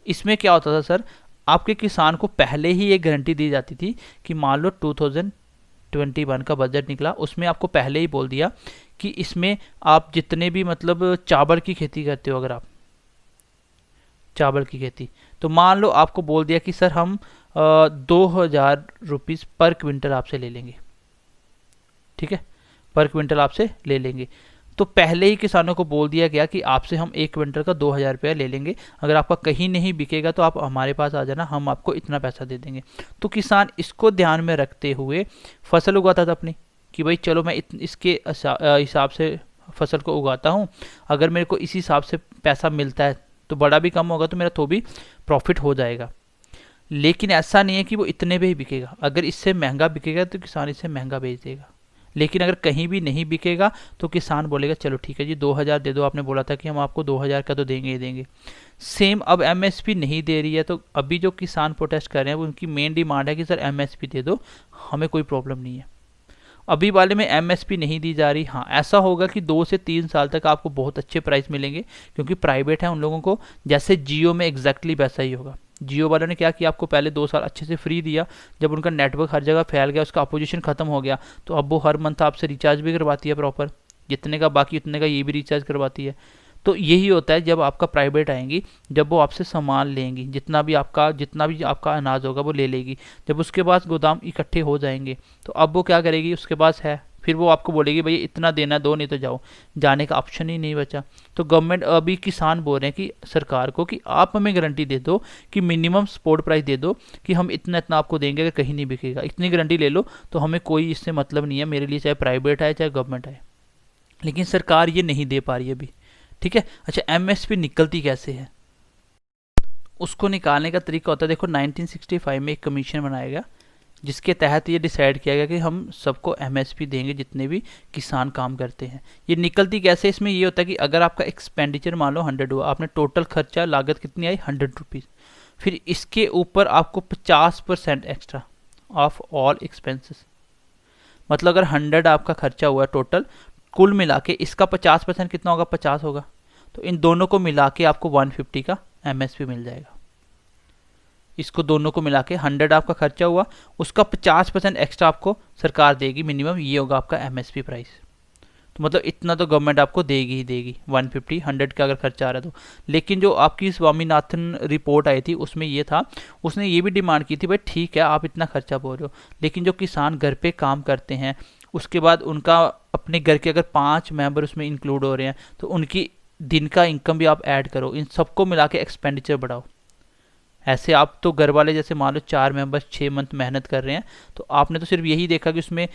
[SPEAKER 1] इसमें क्या होता था सर, आपके किसान को पहले ही एक गारंटी दी जाती थी कि मान लो 2021 का बजट निकला, उसमें आपको पहले ही बोल दिया कि इसमें आप जितने भी मतलब चावल की खेती करते हो, अगर आप चावल की खेती, तो मान लो आपको बोल दिया कि सर हम 2000 रुपीज़ पर क्विंटल आपसे ले लेंगे। ठीक है, पर क्विंटल आपसे ले लेंगे। तो पहले ही किसानों को बोल दिया गया कि आपसे हम 1 क्विंटल का 2000 रुपया ले लेंगे, अगर आपका कहीं नहीं बिकेगा तो आप हमारे पास आ जाना, हम आपको इतना पैसा दे देंगे। तो किसान इसको ध्यान में रखते हुए फसल उगाता था अपनी, कि भाई चलो मैं इसके हिसाब से फसल को उगाता हूँ, अगर मेरे को इसी हिसाब से पैसा मिलता है तो बड़ा भी कम होगा तो मेरा तो भी प्रॉफिट हो जाएगा। लेकिन ऐसा नहीं है कि वो इतने पे ही बिकेगा, अगर इससे महंगा बिकेगा तो किसान इससे महंगा बेच देगा। लेकिन अगर कहीं भी नहीं बिकेगा तो किसान बोलेगा चलो ठीक है जी 2000 दे दो, आपने बोला था कि हम आपको 2000 का तो देंगे ही देंगे। सेम अब एमएसपी नहीं दे रही है, तो अभी जो किसान प्रोटेस्ट कर रहे हैं उनकी मेन डिमांड है कि सर एमएसपी दे दो, हमें कोई प्रॉब्लम नहीं है। अभी वाले में एमएसपी नहीं दी जा रही। हाँ, ऐसा होगा कि 2 से 3 साल तक आपको बहुत अच्छे प्राइस मिलेंगे, क्योंकि प्राइवेट है उन लोगों को, जैसे जियो में एग्जैक्टली वैसा ही होगा। जियो वालों ने क्या किया, आपको पहले 2 साल अच्छे से फ्री दिया, जब उनका नेटवर्क हर जगह फैल गया, उसका अपोजिशन खत्म हो गया, तो अब वो हर मंथ आपसे रिचार्ज भी करवाती है प्रॉपर, जितने का बाकी उतने का ये भी रिचार्ज करवाती है। तो यही होता है जब आपका प्राइवेट आएंगी, जब वो आपसे सामान लेंगी, जितना भी आपका अनाज होगा वो ले लेगी। जब उसके पास गोदाम इकट्ठे हो जाएंगे तो अब वो क्या करेगी, उसके पास है फिर वो आपको बोलेगी भैया इतना देना दो, नहीं तो जाओ, जाने का ऑप्शन ही नहीं बचा। तो गवर्नमेंट अभी किसान बोल रहे हैं कि सरकार को कि आप हमें गारंटी दे दो कि मिनिमम सपोर्ट प्राइस दे दो कि हम इतना इतना आपको देंगे, अगर कहीं नहीं बिकेगा इतनी गारंटी ले लो, तो हमें कोई इससे मतलब नहीं है, मेरे लिए चाहे प्राइवेट आए चाहे गवर्नमेंट आए। लेकिन सरकार ये नहीं दे पा रही है अभी, ठीक है। अच्छा, एमएसपी निकलती कैसे है, उसको निकालने का तरीका होता है, देखो 1965 में एक कमीशन बनाया गया जिसके तहत ये डिसाइड किया गया कि हम सबको एमएसपी देंगे जितने भी किसान काम करते हैं। ये निकलती कैसे, इसमें ये होता है कि अगर आपका एक्सपेंडिचर मान लो 100 हुआ, आपने टोटल खर्चा लागत कितनी आई 100 रुपीज़, फिर इसके ऊपर आपको 50% एक्स्ट्रा ऑफ ऑल एक्सपेंसेस, मतलब अगर 100 आपका खर्चा हुआ टोटल कुल मिला के, इसका 50% कितना होगा, 50 होगा, तो इन दोनों को मिला के आपको 150 का एमएसपी मिल जाएगा। इसको दोनों को मिला के 100 आपका खर्चा हुआ, उसका 50% एक्स्ट्रा आपको सरकार देगी मिनिमम, ये होगा आपका एमएसपी प्राइस। तो मतलब इतना तो गवर्नमेंट आपको देगी ही देगी, 150 100 का अगर खर्चा आ रहा है तो। लेकिन जो आपकी स्वामीनाथन रिपोर्ट आई थी उसमें ये था, उसने ये भी डिमांड की थी भाई ठीक है आप इतना खर्चा बोल रहे हो, लेकिन जो किसान घर पे काम करते हैं, उसके बाद उनका अपने घर के अगर 5 मेंबर उसमें इंक्लूड हो रहे हैं, तो उनकी दिन का इनकम भी आप ऐड करो, इन सबको मिला के एक्सपेंडिचर बढ़ाओ। ऐसे आप तो घर वाले जैसे मान लो 4 मेंबर्स 6 मंथ मेहनत कर रहे हैं, तो आपने तो सिर्फ यही देखा कि उसमें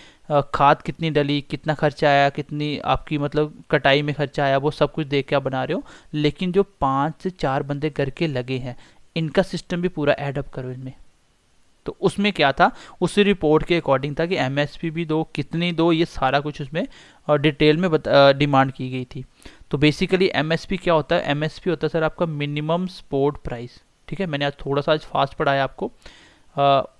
[SPEAKER 1] खाद कितनी डली, कितना खर्चा आया, कितनी आपकी मतलब कटाई में खर्चा आया, वो सब कुछ देख के आप बना रहे हो। लेकिन जो 5 से 4 बंदे घर के लगे हैं, इनका सिस्टम भी पूरा एडअप करो इनमें। तो उसमें क्या था, उस रिपोर्ट के अकॉर्डिंग था कि एमएसपी भी दो, कितनी दो, ये सारा कुछ उसमें डिटेल में डिमांड की गई थी। तो बेसिकली एमएसपी क्या होता है, एमएसपी होता है सर आपका मिनिमम सपोर्ट प्राइस, ठीक है। मैंने आज थोड़ा सा फास्ट पढ़ाया आपको,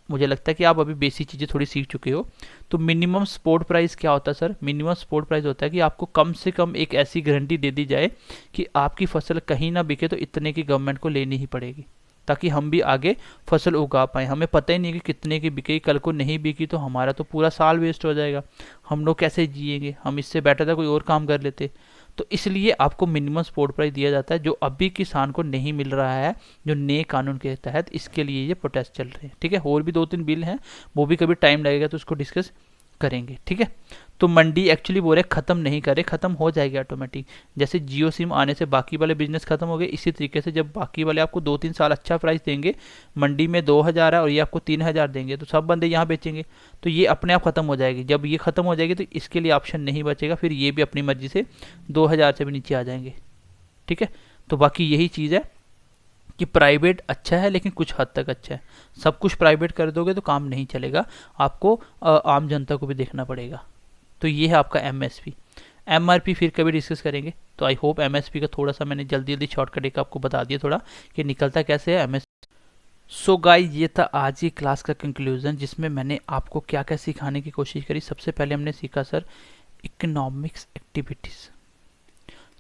[SPEAKER 1] मुझे लगता है कि आप अभी बेसिक चीज़ें थोड़ी सीख चुके हो। तो मिनिमम सपोर्ट प्राइस क्या होता है सर, मिनिमम सपोर्ट प्राइस होता है कि आपको कम से कम एक ऐसी गारंटी दे दी जाए कि आपकी फसल कहीं ना बिके तो इतने की गवर्नमेंट को लेनी ही पड़ेगी, ताकि हम भी आगे फसल उगा पाएँ। हमें पता ही नहीं कि कितने की बिकेगी, कल को नहीं बिकी तो हमारा तो पूरा साल वेस्ट हो जाएगा, हम लोग कैसे जिएंगे, हम इससे बेटर था कोई और काम कर लेते। तो इसलिए आपको मिनिमम सपोर्ट प्राइस दिया जाता है, जो अभी किसान को नहीं मिल रहा है जो नए कानून के तहत, इसके लिए ये प्रोटेस्ट चल रहे हैं, ठीक है। और भी 2-3 बिल हैं, वो भी कभी टाइम लगेगा तो उसको डिस्कस करेंगे, ठीक है। तो मंडी एक्चुअली बोल रहे खत्म नहीं करे, खत्म हो जाएगी ऑटोमेटिक। जैसे जियो सिम आने से बाकी वाले बिजनेस खत्म हो गए, इसी तरीके से जब बाकी वाले आपको 2-3 साल अच्छा प्राइस देंगे, मंडी में 2000 है और ये आपको 3000 देंगे, तो सब बंदे यहाँ बेचेंगे, तो ये अपने आप खत्म हो जाएगी। जब ये खत्म हो जाएगी तो इसके लिए ऑप्शन नहीं बचेगा, फिर ये भी अपनी मर्जी से 2000 से भी नीचे आ जाएंगे, ठीक है। तो बाकी यही चीज़ है कि प्राइवेट अच्छा है लेकिन कुछ हद तक अच्छा है, सब कुछ प्राइवेट कर दोगे तो काम नहीं चलेगा, आपको आम जनता को भी देखना पड़ेगा। तो ये है आपका एमएसपी। एमआरपी फिर कभी डिस्कस करेंगे। तो आई होप एमएसपी का थोड़ा सा मैंने जल्दी जल्दी शॉर्टकट एक आपको बता दिया थोड़ा कि निकलता कैसे है एमएसपी। सो गाइस, ये था आज की क्लास का कंक्लूजन, जिसमें मैंने आपको क्या क्या सिखाने की कोशिश करी। सबसे पहले हमने सीखा सर इकोनॉमिक्स एक्टिविटीज़,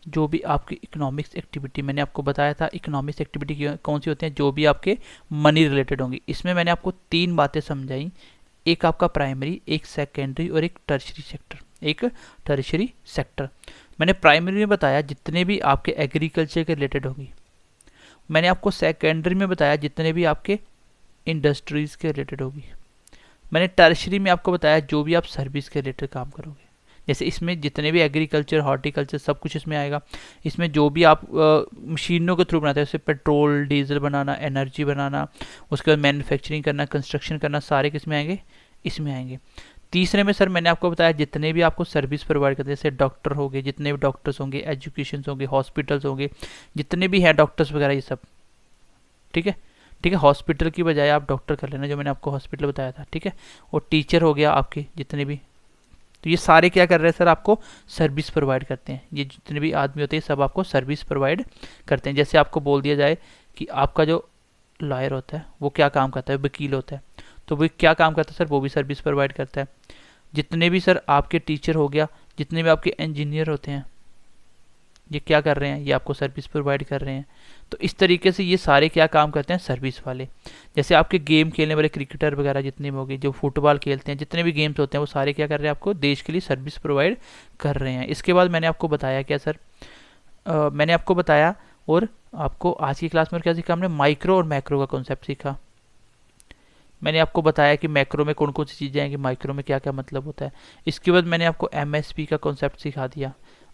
[SPEAKER 1] जो भी आपकी इकोनॉमिक्स एक्टिविटी मैंने आपको बताया था, इकोनॉमिक्स एक्टिविटी कौन सी होती हैं, जो भी आपके मनी रिलेटेड होंगी। इसमें मैंने आपको 3 बातें समझाई, एक आपका प्राइमरी, एक सेकेंडरी और एक टर्शरी सेक्टर। एक टर्शरी सेक्टर मैंने प्राइमरी में बताया जितने भी आपके एग्रीकल्चर के रिलेटेड होंगी, मैंने आपको सेकेंडरी में बताया जितने भी आपके इंडस्ट्रीज़ के रिलेटेड होगी, मैंने टर्शरी में आपको बताया जो भी आप सर्विस के रिलेटेड काम करोगे। जैसे इसमें जितने भी एग्रीकल्चर, हॉर्टिकल्चर, सब कुछ इसमें आएगा। इसमें जो भी आप मशीनों के थ्रू बनाते हैं, जैसे पेट्रोल डीजल बनाना, एनर्जी बनाना, उसके बाद मैन्युफैक्चरिंग करना, कंस्ट्रक्शन करना, सारे किस में आएंगे, इसमें आएंगे। तीसरे में सर मैंने आपको बताया जितने भी आपको सर्विस प्रोवाइड करते हैं, जैसे डॉक्टर हो गए, जितने भी डॉक्टर्स होंगे, एजुकेशन होंगे, हॉस्पिटल्स होंगे, जितने भी हैं डॉक्टर्स वगैरह, ये सब, ठीक है। ठीक है, हॉस्पिटल की बजाय आप डॉक्टर कर लेना, जो मैंने आपको हॉस्पिटल बताया था, ठीक है। और टीचर हो गया आपके जितने भी, तो ये सारे क्या कर रहे हैं सर, आपको सर्विस प्रोवाइड करते हैं। ये जितने भी आदमी होते हैं सब आपको सर्विस प्रोवाइड करते हैं। जैसे आपको बोल दिया जाए कि आपका जो लॉयर होता है वो क्या काम करता है, वकील होता है, तो वो क्या काम करता है सर, वो भी सर्विस प्रोवाइड करता है। जितने भी सर आपके टीचर हो गया, जितने भी आपके इंजीनियर होते हैं, ये क्या कर रहे हैं, ये आपको सर्विस प्रोवाइड कर रहे हैं। तो इस तरीके से ये सारे क्या काम करते हैं, सर्विस वाले। जैसे आपके गेम खेलने वाले क्रिकेटर वगैरह जितने भी हो गए, जो फुटबॉल खेलते हैं, जितने भी गेम्स होते हैं, वो सारे क्या कर रहे हैं, आपको देश के लिए सर्विस प्रोवाइड कर रहे हैं। इसके बाद मैंने आपको बताया क्या सर, मैंने आपको बताया, और आपको आज की क्लास में क्या सीखा हमने, माइक्रो और मैक्रो का कॉन्सेप्ट सीखा। मैंने आपको बताया कि मैक्रो में कौन कौन सी चीज़ें आएंगी, माइक्रो में क्या क्या मतलब होता है। इसके बाद मैंने आपको एमएसपी का कॉन्सेप्ट सिखा दिया।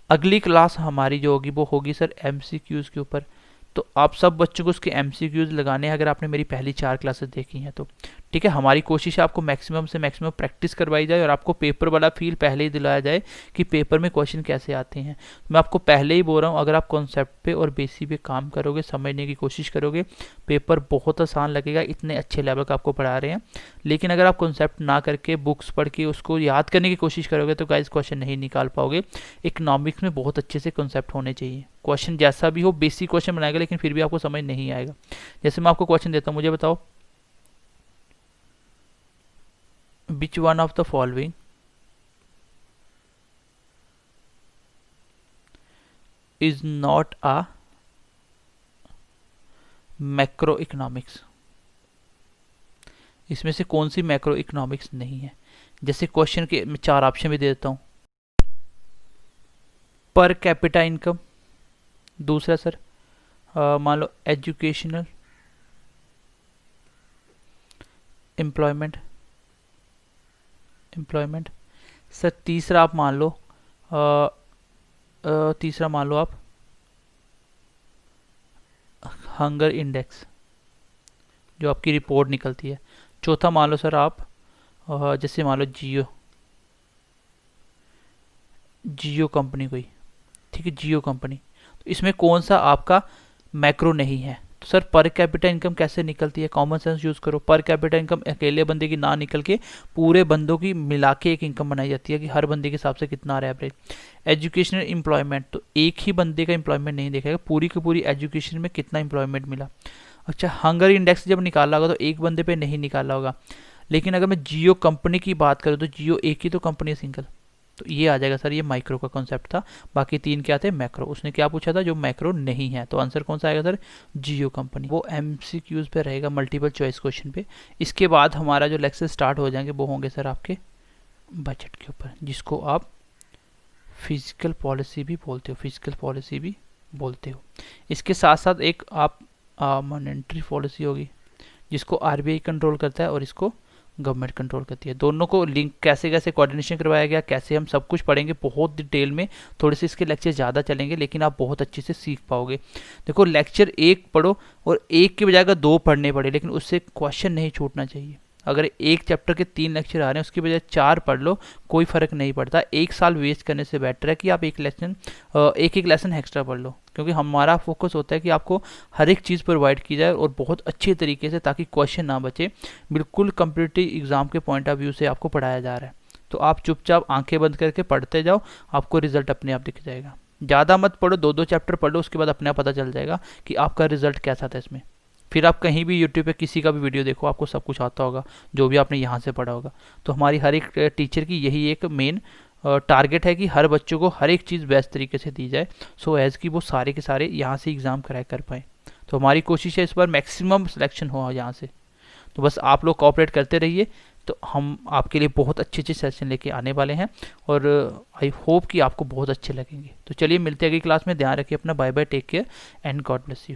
[SPEAKER 1] अगली क्लास हमारी जो होगी वो होगी सर एमसीक्यूज़ के ऊपर। तो आप सब बच्चों को उसके एमसीक्यूज़ लगाने हैं, अगर आपने मेरी पहली 4 क्लासेस देखी हैं तो। ठीक है, हमारी कोशिश है आपको मैक्सिमम से मैक्सिमम प्रैक्टिस करवाई जाए और आपको पेपर वाला फील पहले ही दिलाया जाए कि पेपर में क्वेश्चन कैसे आते हैं। मैं आपको पहले ही बोल रहा हूँ, अगर आप कॉन्सेप्ट पे और बेसिक पे काम करोगे, समझने की कोशिश करोगे, पेपर बहुत आसान लगेगा, इतने अच्छे लेवल का आपको पढ़ा रहे हैं। लेकिन अगर आप कॉन्सेप्ट ना करके बुक्स पढ़ के उसको याद करने की कोशिश करोगे तो गाइस क्वेश्चन नहीं निकाल पाओगे। इकोनॉमिक्स में बहुत अच्छे से कॉन्सेप्ट होने चाहिए, क्वेश्चन जैसा भी हो बेसिक क्वेश्चन बनाएगा लेकिन फिर भी आपको समझ नहीं आएगा। जैसे मैं आपको क्वेश्चन देता हूँ, मुझे बताओ विच one of the following is not a macro economics. इसमें से कौन सी मैक्रो इकोनॉमिक्स नहीं है। जैसे क्वेश्चन के मैं 4 ऑप्शन भी दे देता हूँ। पर कैपिटा इनकम, दूसरा सर मान लो एजुकेशनल एम्प्लॉयमेंट सर तीसरा आप मान लो तीसरा मान लो आप हंगर इंडेक्स जो आपकी रिपोर्ट निकलती है। चौथा मान लो सर आप जैसे मान लो जियो कंपनी कोई, ठीक है, जियो कंपनी। तो इसमें कौन सा आपका मैक्रो नहीं है। तो सर पर कैपिटा इनकम कैसे निकलती है, कॉमन सेंस यूज़ करो। पर कैपिटा इनकम अकेले बंदे की ना निकल के पूरे बंदों की मिला के एक इनकम बनाई जाती है कि हर बंदे के हिसाब से कितना आ रहा है एवरेज। एजुकेशनल एम्प्लॉयमेंट, तो एक ही बंदे का एम्प्लॉयमेंट नहीं देखेगा, पूरी की पूरी एजुकेशन में कितना एम्प्लॉयमेंट मिला। अच्छा, हंगर इंडेक्स जब निकाला होगा तो एक बंदे पे नहीं निकाला होगा। लेकिन अगर मैं जियो कंपनी की बात करूँ तो जियो एक ही तो कंपनी है, सिंगल। तो ये आ जाएगा सर, ये माइक्रो का कॉन्सेप्ट था। बाकी 3 क्या थे, मैक्रो। उसने क्या पूछा था, जो मैक्रो नहीं है। तो आंसर कौन सा आएगा सर, जियो कंपनी। वो एमसीक्यूज पे रहेगा, मल्टीपल चॉइस क्वेश्चन पे। इसके बाद हमारा जो लेक्चर स्टार्ट हो जाएंगे वो होंगे सर आपके बजट के ऊपर, जिसको आप फिजिकल पॉलिसी भी बोलते हो। इसके साथ साथ एक आप मॉनेटरी पॉलिसी होगी जिसको आरबीआई कंट्रोल करता है और इसको गवर्नमेंट कंट्रोल करती है। दोनों को लिंक कैसे कैसे कोऑर्डिनेशन करवाया गया, कैसे हम सब कुछ पढ़ेंगे बहुत डिटेल में। थोड़े से इसके लेक्चर ज़्यादा चलेंगे लेकिन आप बहुत अच्छे से सीख पाओगे। देखो, लेक्चर 1 पढ़ो और 1 के बजाय अगर 2 पढ़ने पड़े, लेकिन उससे क्वेश्चन नहीं छूटना चाहिए। अगर एक चैप्टर के 3 लेक्चर आ रहे हैं उसकी बजाय 4 पढ़ लो, कोई फ़र्क नहीं पड़ता। 1 साल वेस्ट करने से बेटर है कि आप एक लेसन एक्स्ट्रा पढ़ लो, क्योंकि हमारा फोकस होता है कि आपको हर एक चीज़ प्रोवाइड की जाए और बहुत अच्छे तरीके से, ताकि क्वेश्चन ना बचे। बिल्कुल कम्पिटिटिव एग्जाम के पॉइंट ऑफ व्यू से आपको पढ़ाया जा रहा है। तो आप चुपचाप आंखें बंद करके पढ़ते जाओ, आपको रिजल्ट अपने आप दिख जाएगा। ज़्यादा मत पढ़ो, 2-2 चैप्टर पढ़ लो, उसके बाद अपने आप पता चल जाएगा कि आपका रिजल्ट कैसा था इसमें। फिर आप कहीं भी यूट्यूब पे किसी का भी वीडियो देखो, आपको सब कुछ आता होगा जो भी आपने यहाँ से पढ़ा होगा। तो हमारी हर एक टीचर की यही एक मेन टारगेट है कि हर बच्चों को हर एक चीज़ बेस्ट तरीके से दी जाए, सो एज़ कि वो सारे के सारे यहाँ से एग्ज़ाम क्रैक कर पाए। तो हमारी कोशिश है इस बार मैक्सिमम सिलेक्शन हो यहाँ से। तो बस आप लोग कोऑपरेट करते रहिए, तो हम आपके लिए बहुत अच्छे अच्छे सेशन लेके आने वाले हैं और आई होप कि आपको बहुत अच्छे लगेंगे। तो चलिए मिलते हैं अगली क्लास में। ध्यान रखिए अपना, bye bye, take care and God bless you.